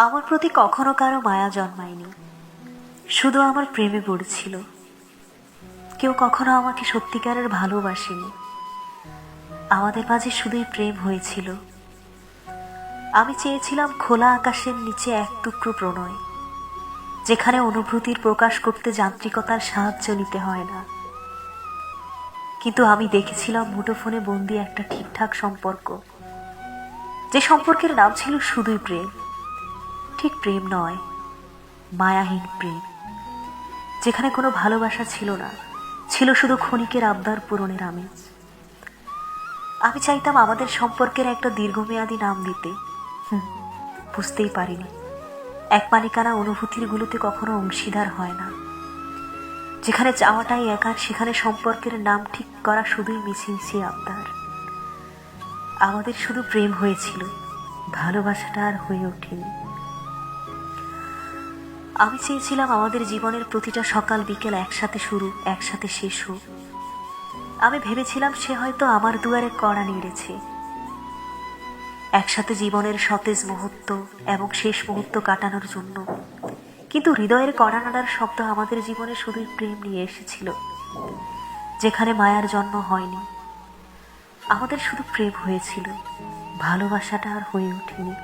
আমার প্রতি কখনো কারো মায়া জন্মায়নি, শুধু আমার প্রেমে পড়েছিল। কেউ কখনো আমাকে সত্যিকারের ভালোবাসেনি, আমাদের মাঝে শুধুই প্রেম হয়েছিল। আমি চেয়েছিলাম খোলা আকাশের নিচে এক টুকরো প্রণয়, যেখানে অনুভূতির প্রকাশ করতে যান্ত্রিকতার সাহায্য নিতে হয় না। কিন্তু আমি দেখেছিলাম মুঠোফোনে বন্দি একটা ঠিকঠাক সম্পর্ক, যে সম্পর্কের নাম ছিল শুধুই প্রেম। ঠিক প্রেম নয়, মায়াহীন প্রেম, যেখানে কোনো ভালোবাসা ছিল না, ছিল শুধু ক্ষণিকের আবদার পূরণের আমেজ। আমি চাইতাম আমাদের সম্পর্কের একটা দীর্ঘমেয়াদী নাম দিতে, বুঝতেই পারিনি এক মালিকানা অনুভূতির গুলোতে কখনো অংশীদার হয় না। যেখানে চাওয়াটাই একার, সেখানে সম্পর্কের নাম ঠিক করা শুধুই মিছিমিছি আবদার। আমাদের শুধু প্রেম হয়েছিল, ভালোবাসাটা আর হয়ে ওঠেনি। আমি চেয়েছিলাম আমাদের জীবনের প্রতিটা সকাল বিকেল একসাথে শুরু, একসাথে শেষ হোক। আমি ভেবেছিলাম সে হয়তো আমার দুয়ারে কড়া নেড়েছে, একসাথে জীবনের সতেজ মুহূর্ত এবং শেষ মুহূর্ত কাটানোর জন্য। কিন্তু হৃদয়ের কড়া নাড়ার শব্দ আমাদের জীবনে শুধুই প্রেম নিয়ে এসেছিল, যেখানে মায়ার জন্ম হয়নি। আমাদের শুধু প্রেম হয়েছিল, ভালোবাসাটা আর হয়ে ওঠেনি।